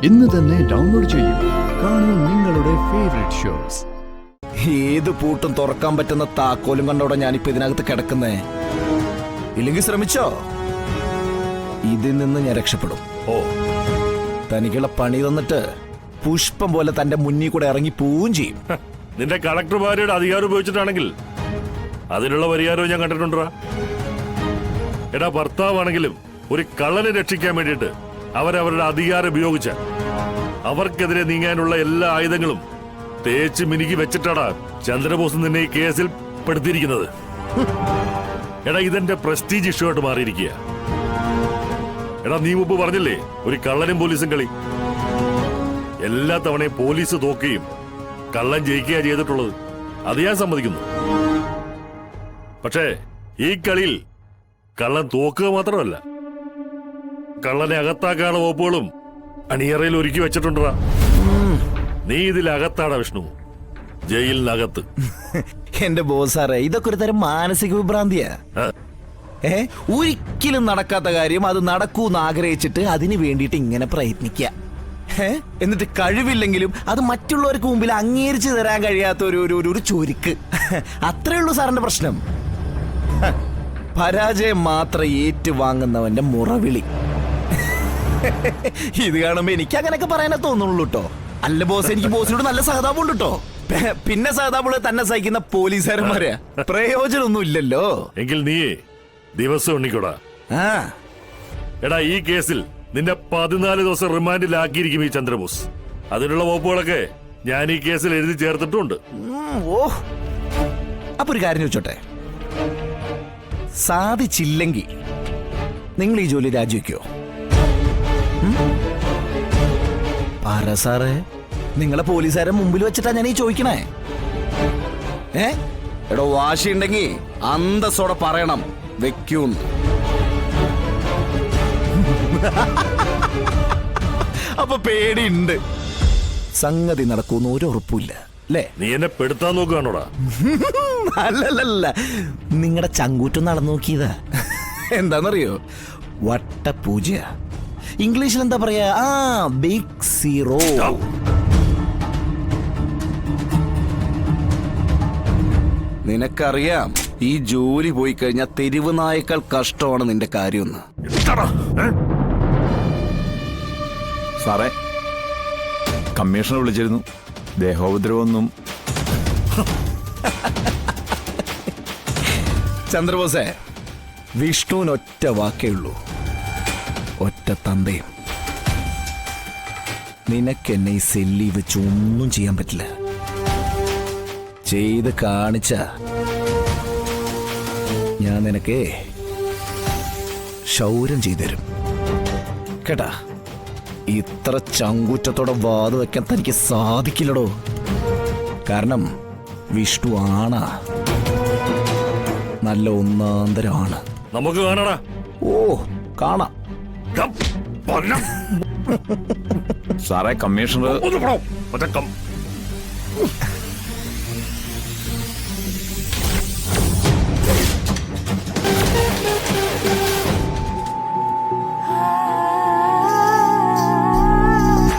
ഇന്ന് തന്നെ ഡൗൺലോഡ് ചെയ്യൂ. കാണൂ നിങ്ങളുടെ ഫേവറേറ്റ് ഷോസ്. ഏത് പൂട്ടും തുറക്കാൻ പറ്റുന്ന താക്കോലും കണ്ടോടെ ഞാനിപ്പോ ഇതിനകത്ത് കിടക്കുന്നേ. ഇല്ലെങ്കിൽ ശ്രമിച്ചോ, ഇതിൽ നിന്ന് ഞാൻ രക്ഷപ്പെടും. ഓ, തനിക്കുള്ള പണി തന്നിട്ട് പുഷ്പം പോലെ തന്റെ മുന്നിൽ കൂടെ ഇറങ്ങി പോവുകയും ചെയ്യും. നിന്റെ കളക്ടർ ഭാര്യയുടെ അധികാരം ഉപയോഗിച്ചിട്ടാണെങ്കിൽ അതിനുള്ള പരിഹാരവും ഞാൻ കണ്ടിട്ടുണ്ടാ. എടാ, ഭർത്താവാണെങ്കിലും ഒരു കള്ളനെ രക്ഷിക്കാൻ വേണ്ടിയിട്ട് അവരവരുടെ അധികാരം ഉപയോഗിച്ച അവർക്കെതിരെ നീങ്ങാനുള്ള എല്ലാ ആയുധങ്ങളും തേച്ച് മിനുക്കി വെച്ചിട്ടാടാ ചന്ദ്രബോസ് നിന്നെ ഈ കേസിൽ പെടുത്തിയിരിക്കുന്നത്. എടാ, ഇതെന്റെ പ്രസ്റ്റീജ് ഇഷ്യൂ ആയിട്ട് മാറിയിരിക്കുക. എടാ, നീ മുമ്പ് പറഞ്ഞില്ലേ ഒരു കള്ളനും പോലീസും കളി. എല്ലാ തവണയും പോലീസ് തോക്കുകയും കള്ളൻ ജയിക്കുക ചെയ്തിട്ടുള്ളത്. അത് ഞാൻ സമ്മതിക്കുന്നു. പക്ഷേ ഈ കളിയിൽ കള്ളൻ തോക്കുക മാത്രമല്ല, കള്ളനെ അകത്താക്കാനുള്ള വകുപ്പുകളും അണിയറയിൽ ഒരുക്കി വെച്ചിട്ടുണ്ടാ. നീ ഇതിലകത്താടാ വിഷ്ണു, ജയിലിനകത്ത്. എന്റെ ബോസാറേ, ഇതൊക്കെ ഒരു തരം മാനസിക വിഭ്രാന്തിയാ. ഒരിക്കലും നടക്കാത്ത കാര്യം അത് നടക്കൂന്ന് ആഗ്രഹിച്ചിട്ട് അതിന് വേണ്ടിയിട്ട് ഇങ്ങനെ പ്രയത്നിക്കുക. എന്നിട്ട് കഴിവില്ലെങ്കിലും അത് മറ്റുള്ളവർക്ക് മുമ്പിൽ അംഗീകരിച്ചു തരാൻ കഴിയാത്ത ഒരു ചുരുക്ക്. അത്രേ ഉള്ളൂ സാറിന്റെ പ്രശ്നം. പരാജയം മാത്രം ഏറ്റുവാങ്ങുന്നവന്റെ മുറവിളി. ഇത് കാണുമ്പോ എനിക്ക് അങ്ങനെയൊക്കെ പറയാനേ തോന്നുള്ളൂ കേട്ടോ. അല്ല ബോസ്, എനിക്ക് ബോസിനോട് നല്ല സഹതാപമുണ്ട് കേട്ടോ. പിന്നെ സഹതാപമുള്ള തന്നെ സഹിക്കുന്ന പോലീസുകാരന്മാരെ പ്രയോജനമൊന്നും ഇല്ലല്ലോ. എങ്കിൽ നീ ദിവസം ഉണ്ണിക്കൂടാ. എടാ, ഈ കേസിൽ നിന്നെ 14 ദിവസം റിമാൻഡിലാക്കിയിരിക്കും ഈ ചന്ദ്രബോസ്. അതിനുള്ള വകുപ്പുകളൊക്കെ ഞാൻ ഈ കേസിൽ എഴുതി ചേർത്തിട്ടുണ്ട്. ഓ, അപ്പൊ ഒരു കാര്യം ചോദിച്ചോട്ടെ, സാധിച്ചില്ലെങ്കിൽ നിങ്ങൾ ഈ ജോലി രാജിവെക്കോ? പറ സാറേ, നിങ്ങളെ പോലീസുകാരെ മുമ്പിൽ വെച്ചിട്ടാ ഞാൻ ഈ ചോദിക്കണേ. എടോ, വാശിയുണ്ടെങ്കിൽ അന്തസ്സോടെ പറയണം വെക്കൂന്ന്. അപ്പൊ പേടിയുണ്ട്, സംഗതി നടക്കൂന്ന് ഒരു ഉറപ്പില്ല അല്ലേ? നീ എന്നെ പെടുത്താൻ നോക്കുകയാണോടാ? അല്ലല്ല, നിങ്ങളുടെ ചങ്കൂറ്റം നടന്നു നോക്കിയതാ. എന്താന്നറിയോ, വട്ടപൂജ. ഇംഗ്ലീഷിൽ എന്താ പറയാ? Big zero. നിനക്കറിയാം ഈ ജോലി പോയി കഴിഞ്ഞാൽ തെരുവ് നായേക്കാൾ കഷ്ടമാണ് നിന്റെ കാര്യമെന്ന്. സാറേ, കമ്മീഷണർ വിളിച്ചിരുന്നു. ദേഹോപദ്രവമൊന്നും. ചന്ദ്രബോസേ, വിഷ്ണുവിന് ഒറ്റ വാക്കേ ഉള്ളൂ, ഒറ്റ തന്തയും. നിനക്കെന്നെ ഈ സെല്ലി വെച്ച് ഒന്നും ചെയ്യാൻ പറ്റില്ല. ചെയ്ത് കാണിച്ച ഞാൻ നിനക്ക് ശൗര്യം ചെയ്തുതരും കേട്ടാ. ഇത്ര ചങ്കൂറ്റത്തോടെ വാത് വെക്കാൻ തനിക്ക് സാധിക്കില്ലടോ. കാരണം വിഷ്ണു ആണാ, നല്ല ഒന്നാന്തരമാണ്. നമുക്ക് കാണാടാ. ഓ, കാണാം. സാറേ, കമ്മീഷണർ